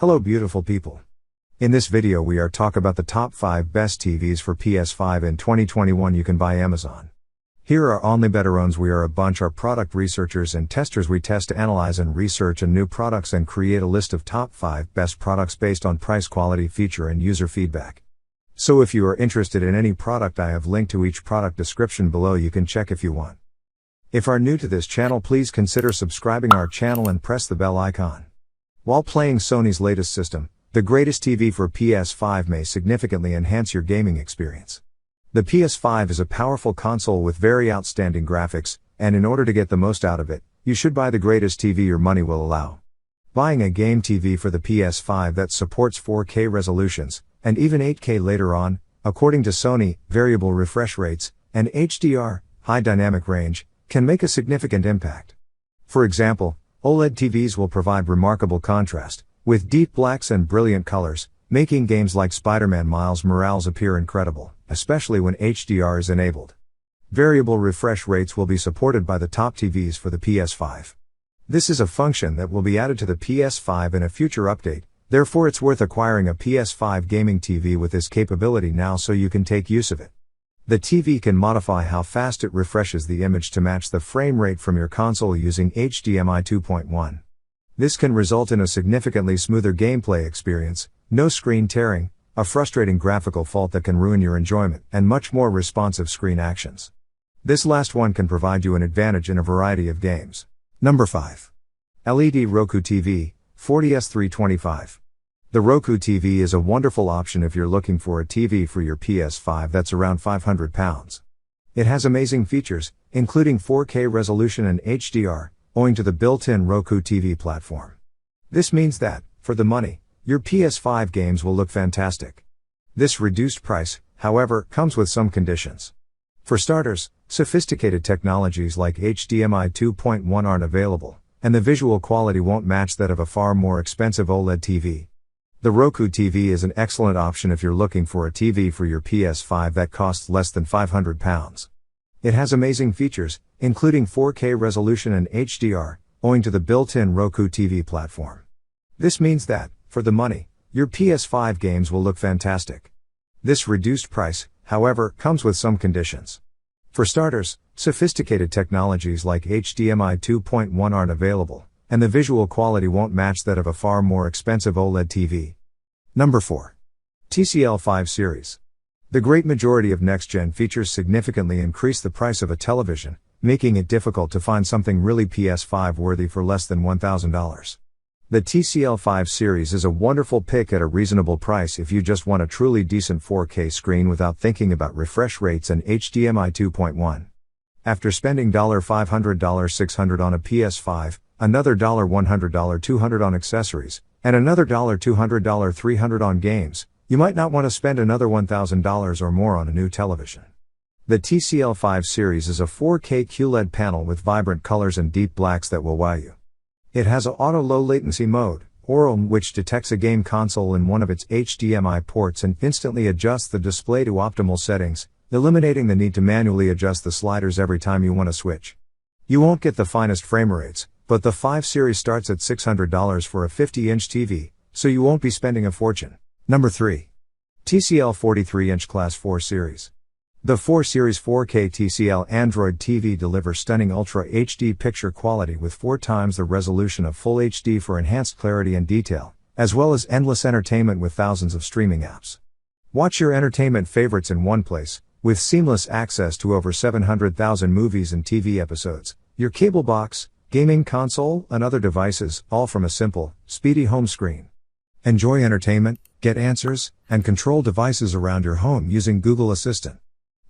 Hello beautiful people. In this video we are talk about the top 5 best TVs for PS5 in 2021 you can buy Amazon. Here are OnlyBetterOnes. We are a bunch of product researchers and testers. We test, analyze and research new products and create a list of top 5 best products based on price, quality, feature and user feedback. So if you are interested in any product, I have linked to each product description below. You can check if you want. If are new to this channel, please consider subscribing our channel and press the bell icon. While playing Sony's latest system, the greatest TV for PS5 may significantly enhance your gaming experience. The PS5 is a powerful console with very outstanding graphics, and in order to get the most out of it, you should buy the greatest TV your money will allow. Buying a game TV for the PS5 that supports 4K resolutions, and even 8K later on, according to Sony, variable refresh rates, and HDR, high dynamic range, can make a significant impact. For example, OLED TVs will provide remarkable contrast, with deep blacks and brilliant colors, making games like Spider-Man Miles Morales appear incredible, especially when HDR is enabled. Variable refresh rates will be supported by the top TVs for the PS5. This is a function that will be added to the PS5 in a future update, therefore it's worth acquiring a PS5 gaming TV with this capability now so you can take use of it. The TV can modify how fast it refreshes the image to match the frame rate from your console using HDMI 2.1. This can result in a significantly smoother gameplay experience, no screen tearing, a frustrating graphical fault that can ruin your enjoyment, and much more responsive screen actions. This last one can provide you an advantage in a variety of games. Number 5. LED Roku TV-43 The Roku TV is a wonderful option if you're looking for a TV for your PS5 that's around £500. It has amazing features, including 4K resolution and HDR, owing to the built-in Roku TV platform. This means that, for the money, your PS5 games will look fantastic. This reduced price, however, comes with some conditions. For starters, sophisticated technologies like HDMI 2.1 aren't available, and the visual quality won't match that of a far more expensive OLED TV. The Roku TV is an excellent option if you're looking for a TV for your PS5 that costs less than £500. It has amazing features, including 4K resolution and HDR, owing to the built-in Roku TV platform. This means that, for the money, your PS5 games will look fantastic. This reduced price, however, comes with some conditions. For starters, sophisticated technologies like HDMI 2.1 aren't available, and the visual quality won't match that of a far more expensive OLED TV. Number 4. TCL 5 Series. The great majority of next-gen features significantly increase the price of a television, making it difficult to find something really PS5 worthy for less than $1,000. The TCL 5 Series is a wonderful pick at a reasonable price if you just want a truly decent 4K screen without thinking about refresh rates and HDMI 2.1. After spending $500, $600 on a PS5, another $100, $200 on accessories, and another $200, $300 on games, you might not want to spend another $1,000 or more on a new television. The TCL 5 Series is a 4K QLED panel with vibrant colors and deep blacks that will wow you. It has an auto low latency mode, OLED, which detects a game console in one of its HDMI ports and instantly adjusts the display to optimal settings, eliminating the need to manually adjust the sliders every time you want to switch. You won't get the finest frame rates, but the 5 Series starts at $600 for a 50-inch TV, so you won't be spending a fortune. Number 3. TCL 43-inch Class 4 Series. The 4 Series 4K TCL Android TV delivers stunning Ultra HD picture quality with 4 times the resolution of Full HD for enhanced clarity and detail, as well as endless entertainment with thousands of streaming apps. Watch your entertainment favorites in one place, with seamless access to over 700,000 movies and TV episodes, your cable box, gaming console, and other devices, all from a simple, speedy home screen. Enjoy entertainment, get answers, and control devices around your home using Google Assistant.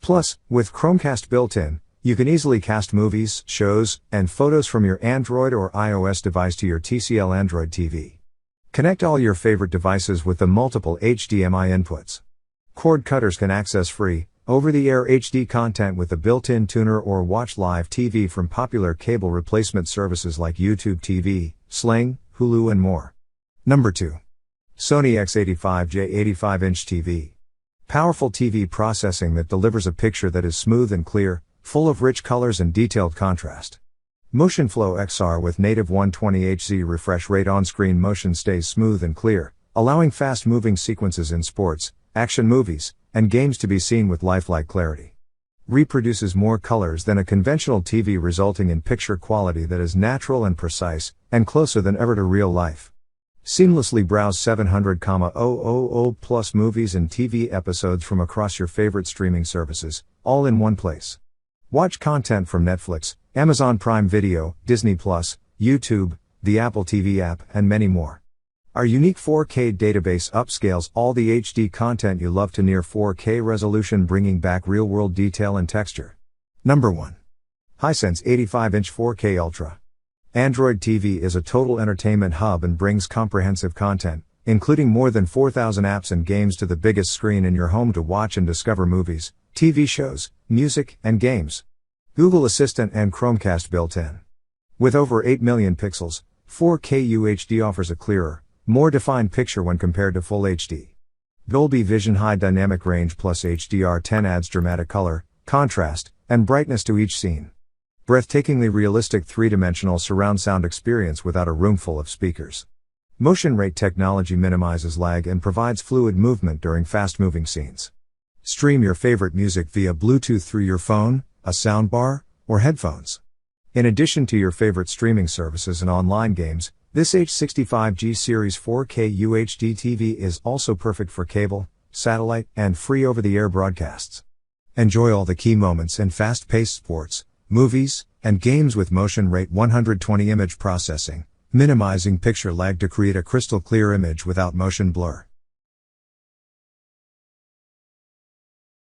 Plus, with Chromecast built in, you can easily cast movies, shows, and photos from your Android or iOS device to your TCL Android TV. Connect all your favorite devices with the multiple HDMI inputs. Cord cutters can access free, over-the-air HD content with the built-in tuner or watch live TV from popular cable replacement services like YouTube TV, Sling, Hulu and more. Number 2. Sony X85J 85-inch TV. Powerful TV processing that delivers a picture that is smooth and clear, full of rich colors and detailed contrast. Motion Flow XR with native 120Hz refresh rate. On-screen motion stays smooth and clear, allowing fast-moving sequences in sports, action movies, and games to be seen with lifelike clarity. Reproduces more colors than a conventional TV, resulting in picture quality that is natural and precise, and closer than ever to real life. Seamlessly browse 700,000 plus movies and TV episodes from across your favorite streaming services, all in one place. Watch content from Netflix, Amazon Prime Video, Disney+, YouTube, the Apple TV app, and many more. Our unique 4K database upscales all the HD content you love to near 4K resolution, bringing back real-world detail and texture. Number 1. Hisense 85-inch 4K Ultra. Android TV is a total entertainment hub and brings comprehensive content, including more than 4,000 apps and games, to the biggest screen in your home to watch and discover movies, TV shows, music, and games. Google Assistant and Chromecast built in. With over 8 million pixels, 4K UHD offers a clearer, more defined picture when compared to Full HD. Dolby Vision High Dynamic Range plus HDR10 adds dramatic color, contrast, and brightness to each scene. Breathtakingly realistic three-dimensional surround sound experience without a room full of speakers. Motion rate technology minimizes lag and provides fluid movement during fast-moving scenes. Stream your favorite music via Bluetooth through your phone, a soundbar, or headphones. In addition to your favorite streaming services and online games, this H65G Series 4K UHD TV is also perfect for cable, satellite, and free over-the-air broadcasts. Enjoy all the key moments in fast-paced sports, movies, and games with motion rate 120 image processing, minimizing picture lag to create a crystal clear image without motion blur.